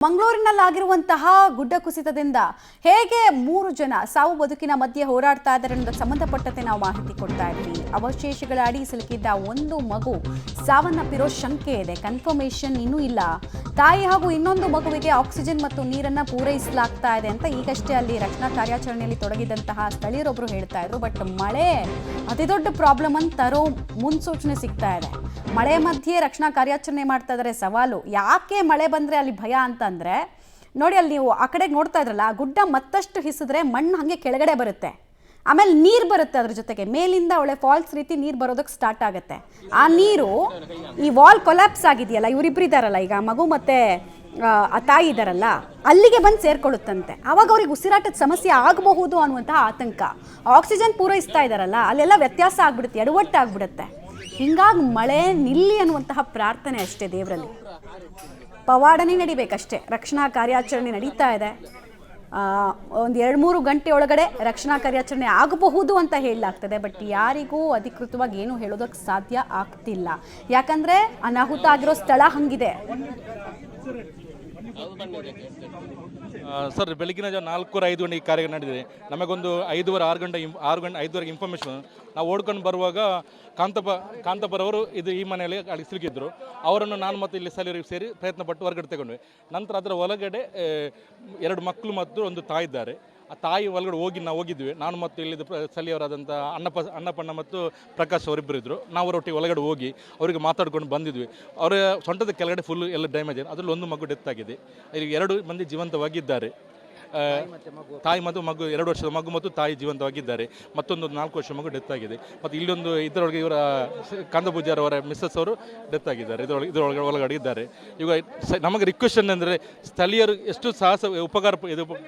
ಮಂಗಳೂರಿನಲ್ಲಾಗಿರುವಂತಹ ಗುಡ್ಡ ಕುಸಿತದಿಂದ ಹೇಗೆ 3 ಜನ ಸಾವು ಬದುಕಿನ ಮಧ್ಯೆ ಹೋರಾಡ್ತಾ ಇದ್ದಾರೆ ಅನ್ನೋದಕ್ಕೆ ಸಂಬಂಧಪಟ್ಟಂತೆ ನಾವು ಮಾಹಿತಿ ಕೊಡ್ತಾ ಇದ್ದೀವಿ. ಅವಶೇಷಗಳ ಅಡಿ ಸಿಲುಕಿದ್ದ ಒಂದು ಮಗು ಸಾವನ್ನಪ್ಪಿರೋ ಶಂಕೆ ಇದೆ. ಕನ್ಫರ್ಮೇಷನ್ ಇನ್ನೂ ಇಲ್ಲ. ತಾಯಿ ಹಾಗೂ ಇನ್ನೊಂದು ಮಗುವಿಗೆ ಆಕ್ಸಿಜನ್ ಮತ್ತು ನೀರನ್ನ ಪೂರೈಸಲಾಗ್ತಾ ಇದೆ ಅಂತ ಈಗಷ್ಟೇ ಅಲ್ಲಿ ರಕ್ಷಣಾ ಕಾರ್ಯಾಚರಣೆಯಲ್ಲಿ ತೊಡಗಿದಂತಹ ಸ್ಥಳೀಯರೊಬ್ಬರು ಹೇಳ್ತಾ ಇದ್ರು. ಬಟ್ ಮಳೆ ಅತಿ ದೊಡ್ಡ ಪ್ರಾಬ್ಲಮ್ ಅಂತ ತರೋ ಮುನ್ಸೂಚನೆ ಸಿಗ್ತಾ ಇದೆ. ಮಳೆ ಮಧ್ಯೆ ರಕ್ಷಣಾ ಕಾರ್ಯಾಚರಣೆ ಮಾಡ್ತಾ ಇದ್ದಾರೆ. ಸವಾಲು ಯಾಕೆ ಮಳೆ ಬಂದರೆ ಅಲ್ಲಿ ಭಯ ಅಂತಂದರೆ, ನೋಡಿ ಅಲ್ಲಿ ನೀವು ಆ ಕಡೆ ನೋಡ್ತಾ ಇದ್ರಲ್ಲ, ಗುಡ್ಡ ಮತ್ತಷ್ಟು ಹಿಸಿದ್ರೆ ಮಣ್ಣು ಹಾಗೆ ಕೆಳಗಡೆ ಬರುತ್ತೆ, ಆಮೇಲೆ ನೀರು ಬರುತ್ತೆ, ಅದ್ರ ಜೊತೆಗೆ ಮೇಲಿಂದ ಒಳ್ಳೆ ಫಾಲ್ಸ್ ರೀತಿ ನೀರು ಬರೋದಕ್ಕೆ ಸ್ಟಾರ್ಟ್ ಆಗುತ್ತೆ. ಆ ನೀರು ಈ ವಾಲ್ ಕೊಲ್ಯಾಪ್ಸ್ ಆಗಿದೆಯಲ್ಲ, ಇವರಿಬ್ಬರು ಇದ್ದಾರಲ್ಲ, ಈಗ ಮಗು ಮತ್ತೆ ಆ ತಾಯಿ ಇದ್ದಾರಲ್ಲ, ಅಲ್ಲಿಗೆ ಬಂದು ಸೇರ್ಕೊಳ್ಳುತ್ತಂತೆ. ಆವಾಗ ಅವ್ರಿಗೆ ಉಸಿರಾಟದ ಸಮಸ್ಯೆ ಆಗಬಹುದು ಅನ್ನುವಂತಹ ಆತಂಕ. ಆಕ್ಸಿಜನ್ ಪೂರೈಸ್ತಾ ಇದ್ದಾರಲ್ಲ, ಅಲ್ಲೆಲ್ಲ ವ್ಯತ್ಯಾಸ ಆಗ್ಬಿಡುತ್ತೆ, ಎಡವಟ್ಟಾಗ್ಬಿಡುತ್ತೆ. ಹಿಂಗಾಗಿ ಮಳೆ ನಿಲ್ಲಿ ಅನ್ನುವಂತಹ ಪ್ರಾರ್ಥನೆ ಅಷ್ಟೇ ದೇವರಲ್ಲಿ. ಪವಾಡನೆ ನಡಿಬೇಕಷ್ಟೇ. ರಕ್ಷಣಾ ಕಾರ್ಯಾಚರಣೆ ನಡೀತಾ ಇದೆ. ಒಂದು 2-3 ಗಂಟೆ ಒಳಗಡೆ ರಕ್ಷಣಾ ಕಾರ್ಯಾಚರಣೆ ಆಗಬಹುದು ಅಂತ ಹೇಳಲಾಗ್ತದೆ. ಬಟ್ ಯಾರಿಗೂ ಅಧಿಕೃತವಾಗಿ ಏನು ಹೇಳೋದಕ್ಕೆ ಸಾಧ್ಯ ಆಗ್ತಿಲ್ಲ. ಯಾಕಂದರೆ ಅನಾಹುತ ಆಗಿರೋ ಸ್ಥಳ ಹಂಗಿದೆ. ಸರ್, ಬೆಳಗಿನ 4-5 ಗಂಟೆಗೆ ಕಾರ್ಯ ನಡೆದಿದೆ. ನಮಗೊಂದು 5:30-6 ಇನ್ಫಾರ್ಮೇಷನ್. ನಾವು ಓಡ್ಕೊಂಡು ಬರುವಾಗ ಕಾಂತಪರವರು ಈ ಮನೆಯಲ್ಲಿ ಅಲ್ಲಿ ಸಿಲುಕಿದ್ರು. ಅವರನ್ನು ನಾನು ಮತ್ತು ಇಲ್ಲಿ ಸ್ಥಳೀಯರಿಗೆ ಸೇರಿ ಪ್ರಯತ್ನಪಟ್ಟು ಹೊರಗಡೆ ತಗೊಂಡ್ವಿ. ನಂತರ ಅದರ ಒಳಗಡೆ 2 ಮಕ್ಕಳು ಮತ್ತು ಒಂದು ತಾಯಿ ಇದ್ದಾರೆ. ಆ ತಾಯಿ ಒಳಗಡೆ ನಾವು ಹೋಗಿದ್ವಿ. ನಾನು ಮತ್ತು ಇಲ್ಲಿದ್ದು ಸ್ಥಳೀಯರಾದಂಥ ಅನ್ನಪಣ್ಣ ಮತ್ತು ಪ್ರಕಾಶ್ ಅವರಿಬ್ಬರು ಇದ್ದರು. ನಾವು ಅವರೊಟ್ಟಿಗೆ ಒಳಗಡೆ ಹೋಗಿ ಅವರಿಗೆ ಮಾತಾಡ್ಕೊಂಡು ಬಂದಿದ್ವಿ. ಅವರ ಸೊಂಟದ ಕೆಳಗಡೆ ಫುಲ್ ಎಲ್ಲ ಡ್ಯಾಮೇಜ್ ಇದೆ. ಅದರಲ್ಲಿ ಒಂದು ಮಗು ಡೆತ್ ಆಗಿದೆ. ಇಲ್ಲಿ 2 ಮಂದಿ ಜೀವಂತವಾಗಿದ್ದಾರೆ. ತಾಯಿ ಮತ್ತು ಮಗು 2 ವರ್ಷದ ಮಗು ಮತ್ತು ತಾಯಿ ಜೀವಂತವಾಗಿದ್ದಾರೆ. ಮತ್ತೊಂದು 4 ವರ್ಷದ ಮಗು ಡೆತ್ ಆಗಿದೆ. ಮತ್ತು ಇಲ್ಲೊಂದು ಇದರೊಳಗೆ ಇವರ ಕಂದಪೂಜಾರ್ ಅವರ ಮಿಸ್ಸಸ್ ಅವರು ಡೆತ್ ಆಗಿದ್ದಾರೆ. ಇದರೊಳಗೆ ಒಳಗಡೆ ಇದ್ದಾರೆ. ಈಗ ನಮಗೆ ರಿಕ್ವೆಸ್ಟ್ ಅಂದರೆ ಸ್ಥಳೀಯರು ಎಷ್ಟು ಸಾಹಸ ಉಪಕಾರ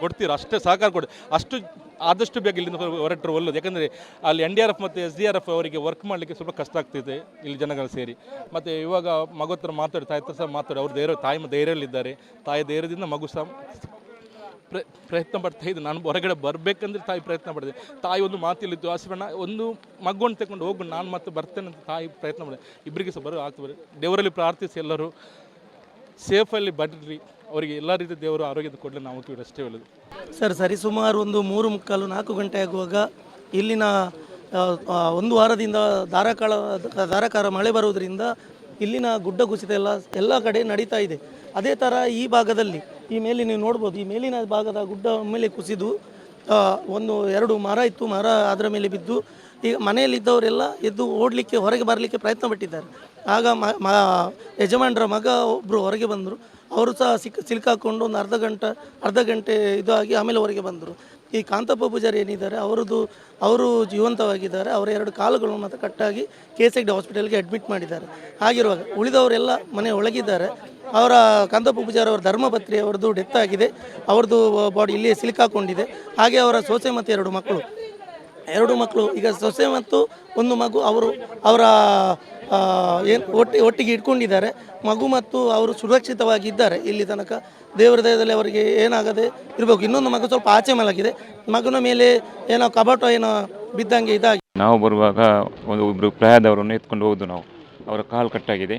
ಕೊಡ್ತೀರೋ ಅಷ್ಟೇ ಸಹಕಾರ ಕೊಡಿ. ಆದಷ್ಟು ಬೇಗ ಇಲ್ಲಿಂದ ಹೊರಟರು ಒಳ್ಳೆಯದು. ಯಾಕಂದರೆ ಅಲ್ಲಿ NDRF ಮತ್ತು SDRF ಅವರಿಗೆ ವರ್ಕ್ ಮಾಡಲಿಕ್ಕೆ ಸ್ವಲ್ಪ ಕಷ್ಟ ಆಗ್ತಿದೆ ಇಲ್ಲಿ ಜನಗಳು ಸೇರಿ. ಮತ್ತು ಇವಾಗ ಮಗು ಹತ್ರ ಮಾತಾಡಿ, ತಾಯಿ ಹತ್ರ ಸಹ ಮಾತಾಡಿ, ಅವರು ತಾಯಿ ಧೈರ್ಯದಲ್ಲಿದ್ದಾರೆ. ತಾಯಿ ಧೈರ್ಯದಿಂದ ಮಗು ಸಹ ಪ್ರಯತ್ನ ಪಡ್ತಾ ಇದ್ದು. ನಾನು ಹೊರಗಡೆ ಬರಬೇಕಂದ್ರೆ ತಾಯಿ ಪ್ರಯತ್ನ ಪಡಿದೆ. ತಾಯಿ ಒಂದು ಮಾತಿಲ್ಲಿತ್ತು, ಹಸಿಬಣ್ಣ ಒಂದು ಮಗುವನ್ನು ತಗೊಂಡು ಹೋಗು, ನಾನು ಮತ್ತೆ ಬರ್ತೇನೆ ಅಂತ ತಾಯಿ ಪ್ರಯತ್ನ ಮಾಡಿದೆ. ಇಬ್ಬರಿಗೆ ಸಹ ಆಗ್ತದೆ. ದೇವರಲ್ಲಿ ಪ್ರಾರ್ಥಿಸಿ ಎಲ್ಲರೂ ಸೇಫಲ್ಲಿ ಬಡ್ರಿ. ಅವರಿಗೆ ಎಲ್ಲ ರೀತಿಯ ದೇವರು ಆರೋಗ್ಯದ ಕೊಡಲಿ ನಾವು ಅಷ್ಟೇ ಹೇಳೋದು. ಸರ್, ಸರಿಸುಮಾರು ಒಂದು 3:45-4 ಗಂಟೆ ಆಗುವಾಗ ಇಲ್ಲಿನ 1 ವಾರದಿಂದ ಧಾರಾಕಾರ ಮಳೆ ಬರುವುದರಿಂದ ಇಲ್ಲಿನ ಗುಡ್ಡ ಕುಸಿತ ಎಲ್ಲ ಕಡೆ ನಡೀತಾ ಇದೆ. ಅದೇ ಥರ ಈ ಭಾಗದಲ್ಲಿ ಈ ಮೇಲೆ ನೀವು ನೋಡ್ಬೋದು, ಈ ಮೇಲಿನ ಭಾಗದ ಗುಡ್ಡ ಮೇಲೆ ಕುಸಿದು 1-2 ಮರ ಇತ್ತು. ಮರ ಅದರ ಮೇಲೆ ಬಿದ್ದು ಈಗ ಮನೆಯಲ್ಲಿದ್ದವರೆಲ್ಲ ಎದ್ದು ಓಡಲಿಕ್ಕೆ ಹೊರಗೆ ಬರಲಿಕ್ಕೆ ಪ್ರಯತ್ನ ಪಟ್ಟಿದ್ದಾರೆ. ಆಗ ಯಜಮಾನರ ಮಗ ಒಬ್ಬರು ಹೊರಗೆ ಬಂದರು. ಅವರು ಸಹ ಸಿಲುಕಾಕೊಂಡು ಒಂದು ಅರ್ಧ ಗಂಟೆ ಇದಾಗಿ ಆಮೇಲೆ ಹೊರಗೆ ಬಂದರು. ಈ ಕಾಂತಪ್ಪ ಪೂಜಾರಿ ಏನಿದ್ದಾರೆ ಅವರು ಜೀವಂತವಾಗಿದ್ದಾರೆ. ಅವರ 2 ಕಾಲುಗಳು ಮತ್ತು ಕಟ್ಟಾಗಿ KSID ಹಾಸ್ಪಿಟಲ್ಗೆ ಅಡ್ಮಿಟ್ ಮಾಡಿದ್ದಾರೆ. ಹಾಗಿರುವಾಗ ಉಳಿದವರೆಲ್ಲ ಮನೆ ಒಳಗಿದ್ದಾರೆ. ಅವರ ಕಾಂತಪ್ಪ ಪೂಜಾರಿ ಅವರ ಧರ್ಮಪತ್ನಿ ಅವರದ್ದು ಡೆತ್ ಆಗಿದೆ. ಅವ್ರದ್ದು ಬಾಡಿ ಇಲ್ಲಿಯೇ ಸಿಲುಕಾಕೊಂಡಿದೆ. ಹಾಗೆ ಅವರ ಸೊಸೆ ಮತ್ತು 2 ಮಕ್ಕಳು ಈಗ ಸೊಸೆ ಮತ್ತು ಒಂದು ಮಗು ಅವರ ಒಟ್ಟಿಗೆ ಇಟ್ಕೊಂಡಿದ್ದಾರೆ. ಮಗು ಮತ್ತು ಅವರು ಸುರಕ್ಷಿತವಾಗಿದ್ದಾರೆ ಇಲ್ಲಿ ತನಕ. ದೇವರ ದಯದಲ್ಲಿ ಅವರಿಗೆ ಏನಾಗದೆ ಇರಬೇಕು. ಇನ್ನೊಂದು ಮಗು ಸ್ವಲ್ಪ ಆಚೆ ಮಲಗಿದೆ. ಮಗುನ ಮೇಲೆ ಏನೋ ಕಬಾಟೋ ಏನೋ ಬಿದ್ದಂಗೆ ಇದಾಗಿ. ನಾವು ಬರುವಾಗ ಒಬ್ಬರು ಪ್ರಾಯದವರನ್ನು ಎತ್ಕೊಂಡು ಹೋಗೋದು. ನಾವು ಅವರ ಕಾಲು ಕಟ್ಟಾಗಿದೆ.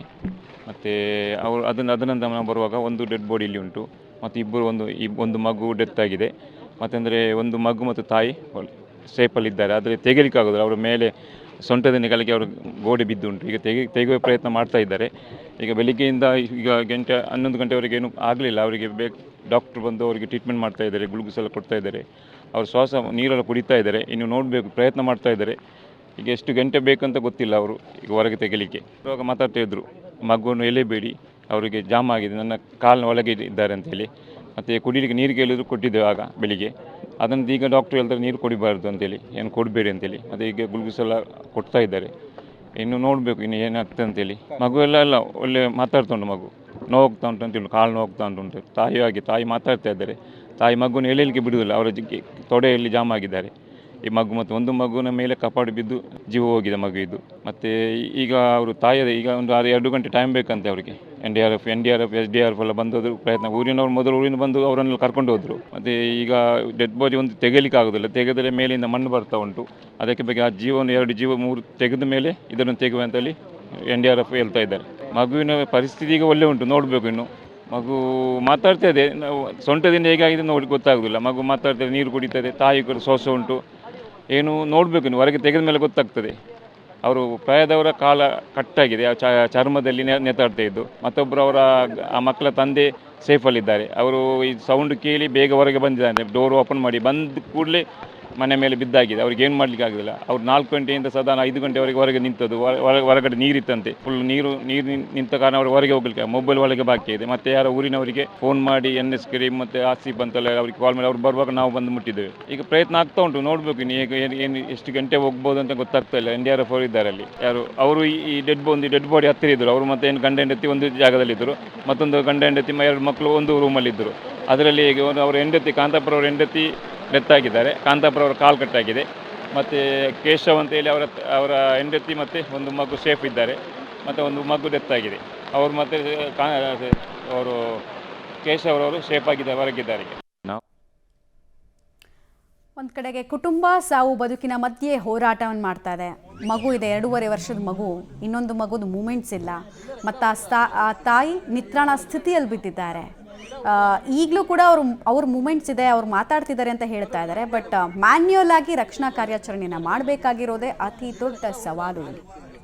ಮತ್ತು ಅದನಂತರ ನಾವು ಬರುವಾಗ ಒಂದು ಡೆಡ್ ಬಾಡಿ ಇಲ್ಲಿ ಉಂಟು. ಮತ್ತು ಒಂದು ಮಗು ಡೆತ್ ಆಗಿದೆ. ಮತ್ತಂದರೆ ಒಂದು ಮಗು ಮತ್ತು ತಾಯಿ ಸೇಫಲ್ಲಿದ್ದಾರೆ. ಆದರೆ ತೆಗೆಯಲಿಕ್ಕಾಗೋದಿಲ್ಲ. ಅವರ ಮೇಲೆ ಸೊಂಟದ ನೆಗಲಿಗೆ ಅವರು ಗೋಡೆ ಬಿದ್ದುಂಟು. ಈಗ ತೆಗೆಯುವ ಪ್ರಯತ್ನ ಮಾಡ್ತಾ ಇದ್ದಾರೆ. ಈಗ ಬೆಳಿಗ್ಗೆಯಿಂದ ಈಗ 11 ಗಂಟೆವರೆಗೆ ಏನೂ ಆಗಲಿಲ್ಲ. ಅವರಿಗೆ ಡಾಕ್ಟ್ರು ಬಂದು ಅವರಿಗೆ ಟ್ರೀಟ್ಮೆಂಟ್ ಮಾಡ್ತಾ ಇದ್ದಾರೆ, ಗ್ಲೂಕೋಸ್ ಎಲ್ಲ ಕೊಡ್ತಾ ಇದ್ದಾರೆ. ಅವರು ಶ್ವಾಸ ನೀರೆಲ್ಲ ಕುಡಿತಾ ಇದ್ದಾರೆ. ಇನ್ನು ನೋಡಬೇಕು, ಪ್ರಯತ್ನ ಮಾಡ್ತಾ ಇದ್ದಾರೆ. ಈಗ ಎಷ್ಟು ಗಂಟೆ ಬೇಕಂತ ಗೊತ್ತಿಲ್ಲ. ಅವರು ಈಗ ಹೊರಗೆ ತೆಗಲಿಕ್ಕೆ ಇವಾಗ ಮಾತಾಡ್ತಾ ಇದ್ದರು, ಮಗುವನ್ನು ಎಳೆಬೇಡಿ, ಅವರಿಗೆ ಜಾಮ್ ಆಗಿದೆ, ನನ್ನ ಕಾಲಿನ ಒಳಗೆ ಇದ್ದಾರೆ ಅಂತೇಳಿ. ಮತ್ತು ಕುಡಿಲಿಕ್ಕೆ ನೀರು ಕೇಳಿದ್ರು ಕೊಟ್ಟಿದ್ದೇವೆ ಆಗ ಬೆಳಿಗ್ಗೆ. ಅದನ್ನು ಈಗ ಡಾಕ್ಟ್ರು ಹೇಳ್ತಾರೆ ನೀರು ಕುಡಿಬಾರ್ದು ಅಂತೇಳಿ, ಏನು ಕೊಡಬೇಡಿ ಅಂತೇಳಿ. ಮತ್ತು ಈಗ ಗ್ಲೂಕೋಸ್ ಎಲ್ಲ ಕೊಡ್ತಾ ಇದ್ದಾರೆ. ಇನ್ನು ನೋಡಬೇಕು ಇನ್ನು ಏನಾಗ್ತದೆ ಅಂತೇಳಿ. ಮಗು ಎಲ್ಲ ಒಳ್ಳೆ ಮಾತಾಡ್ತಾ ಉಂಟು. ಮಗು ನೋವಾಗ್ತಾ ಉಂಟು ಅಂತೇಳಿ, ಕಾಲು ನೋವಾಗ್ತಾ ಉಂಟು. ತಾಯಿ ಮಾತಾಡ್ತಾ ಇದ್ದಾರೆ. ತಾಯಿ ಮಗುವನ್ನು ಎಳೆಯಲಿಕ್ಕೆ ಬಿಡುವುದಿಲ್ಲ. ಅವರ ತೊಡೆಯಲ್ಲಿ ಜಾಮ್ ಆಗಿದ್ದಾರೆ ಈ ಮಗು. ಮತ್ತು ಒಂದು ಮಗುವಿನ ಮೇಲೆ ಕಪಾಡು ಬಿದ್ದು ಜೀವ ಹೋಗಿದೆ ಮಗುವಿದ್ದು. ಮತ್ತು ಈಗ ಅವರು ತಾಯಿಯದ ಈಗ ಒಂದು 2 ಗಂಟೆ ಟೈಮ್ ಬೇಕಂತೆ ಅವರಿಗೆ. NDRF SDRF ಎಲ್ಲ ಬಂದದ್ದು ಪ್ರಯತ್ನ. ಊರಿನ ಬಂದು ಅವರನ್ನೆಲ್ಲ ಕರ್ಕೊಂಡು ಹೋದರು. ಮತ್ತು ಈಗ ಡೆಡ್ ಬಾಡಿ ಒಂದು ತೆಗೆಯಲಿಕ್ಕೆ ಆಗೋದಿಲ್ಲ. ತೆಗೆದರೆ ಮೇಲಿಂದ ಮಣ್ಣು ಬರ್ತಾ ಉಂಟು. ಅದಕ್ಕೆ ಬಗ್ಗೆ ಆ 2 ಜೀವ 3 ತೆಗೆದ ಮೇಲೆ ಇದನ್ನು ತೆಗೆಯುವ ಅಂತೇಳಿ NDRF ಹೇಳ್ತಾ ಇದ್ದಾರೆ. ಮಗುವಿನ ಪರಿಸ್ಥಿತಿ ಈಗ ಒಳ್ಳೆ ಉಂಟು, ನೋಡಬೇಕು ಇನ್ನು. ಮಗು ಮಾತಾಡ್ತದೆ, ನಾವು ಸೊಂಟದಿಂದ ಹೇಗಾಗಿದೆ ನೋಡಿ ಗೊತ್ತಾಗೋದಿಲ್ಲ. ಮಗು ಮಾತಾಡ್ತದೆ, ನೀರು ಕುಡಿತದೆ, ತಾಯಿ ಕೂಡ ಶ್ವಾಸ ಉಂಟು. ಏನು ನೋಡಬೇಕು, ನೀವು ಹೊರಗೆ ತೆಗೆದ ಮೇಲೆ ಗೊತ್ತಾಗ್ತದೆ. ಅವರು ಪ್ರಾಯದವರ ಕಾಲ ಕಟ್ಟಾಗಿದೆ, ಚರ್ಮದಲ್ಲಿ ನೇತಾಡ್ತಾ ಇದ್ದು. ಮತ್ತೊಬ್ಬರು ಆ ಮಕ್ಕಳ ತಂದೆ ಸೇಫಲ್ಲಿದ್ದಾರೆ. ಅವರು ಈ ಸೌಂಡ್ ಕೇಳಿ ಬೇಗ ಹೊರಗೆ ಬಂದಿದ್ದಾರೆ, ಡೋರ್ ಓಪನ್ ಮಾಡಿ ಬಂದ ಕೂಡಲೇ ಮನೆ ಮೇಲೆ ಬಿದ್ದಾಗಿದೆ. ಅವ್ರಿಗೆ ಏನು ಮಾಡಲಿಕ್ಕೆ ಆಗೋದಿಲ್ಲ. ಅವ್ರು 4 ಗಂಟೆಯಿಂದ ಸಾಧಾರಣ 5 ಗಂಟೆವರೆಗೆ ಹೊರಗೆ ನಿಂತದ್ದು. ಹೊರಗಡೆ ನೀರಿತ್ತಂತೆ, ಫುಲ್ ನೀರು ನಿಂತ ಕಾರಣ ಅವರು ಹೊರಗೆ ಹೋಗ್ಲಿಕ್ಕೆ ಮೊಬೈಲ್ ಒಳಗೆ ಬಾಕಿ ಇದೆ. ಮತ್ತು ಯಾರೋ ಊರಿನವರಿಗೆ ಫೋನ್ ಮಾಡಿ NS ಕರೀಮ್ ಮತ್ತು ಆಸಿಫ್ ಅಂತೆಲ್ಲ ಅವ್ರಿಗೆ ಕಾಲ್ ಮಾಡಿ ಅವ್ರು ಬರುವಾಗ ನಾವು ಬಂದು ಮುಟ್ಟಿದ್ದೇವೆ. ಈಗ ಪ್ರಯತ್ನ ಆಗ್ತಾ ಉಂಟು, ನೋಡಬೇಕು ಇನ್ನು ಈಗ ಏನು ಎಷ್ಟು ಗಂಟೆ ಹೋಗ್ಬೋದು ಅಂತ ಗೊತ್ತಾಗ್ತಾ ಇಲ್ಲ. NDRF ಅವರು ಇದ್ದಾರೆ ಅಲ್ಲಿ. ಯಾರು ಅವರು ಈ ಡೆಡ್ ಬಾಡಿ ಹತ್ತಿರ ಇದ್ದರು. ಅವರು ಮತ್ತೆ ಏನು ಗಂಡ ಹೆಂಡತಿ ಒಂದು ಜಾಗದಲ್ಲಿದ್ದರು, ಮತ್ತೊಂದು ಗಂಡ ಹೆಂಡತಿ 2 ಮಕ್ಕಳು ಒಂದು ರೂಮಲ್ಲಿದ್ದರು. ಅದರಲ್ಲಿ ಈಗ ಅವರ ಹೆಂಡತಿ ಕಾಂತಾಪುರ ಅವರ ಹೆಂಡತಿ ಡೆತ್ ಆಗಿದ್ದಾರೆ. ಕಾಂತಾಪುರ ಅವರ ಕಾಲು ಕಟ್ಟಾಗಿದೆ. ಮತ್ತು ಕೇಶವ್ ಅಂತ ಹೇಳಿ ಅವರ ಹೆಂಡತಿ ಮತ್ತು ಒಂದು ಮಗು ಸೇಫ್ ಇದ್ದಾರೆ. ಮತ್ತು ಒಂದು ಮಗು ಡೆತ್ ಆಗಿದೆ. ಅವರು ಮತ್ತು ಅವರು ಕೇಶವ್ ಅವರು ಸೇಫ್ ಆಗಿದ್ದಾರೆ, ಹೊರಗಿದ್ದಾರೆ. ಒಂದು ಕಡೆಗೆ ಕುಟುಂಬ ಸಾವು ಬದುಕಿನ ಮಧ್ಯೆ ಹೋರಾಟವನ್ನು ಮಾಡ್ತಾ ಇದೆ. ಮಗು ಇದೆ, 2.5 ವರ್ಷದ ಮಗು, ಇನ್ನೊಂದು ಮಗುದು ಮೂಮೆಂಟ್ಸ್ ಇಲ್ಲ, ಮತ್ತು ಆ ತಾಯಿ ನಿತ್ರಾಣ ಸ್ಥಿತಿಯಲ್ಲಿ ಬಿದ್ದಿದ್ದಾರೆ. ಈಗಲೂ ಕೂಡ ಅವ್ರ ಮೂಮೆಂಟ್ಸ್ ಇದೆ, ಅವ್ರು ಮಾತಾಡ್ತಿದ್ದಾರೆ ಅಂತ ಹೇಳ್ತಾ ಇದ್ದಾರೆ. ಬಟ್ ಮ್ಯಾನ್ಯುಯಲ್ ಆಗಿ ರಕ್ಷಣಾ ಕಾರ್ಯಾಚರಣೆಯನ್ನು ಮಾಡಬೇಕಾಗಿರೋದೇ ಅತಿ ದೊಡ್ಡ ಸವಾಲು ಇಲ್ಲಿ.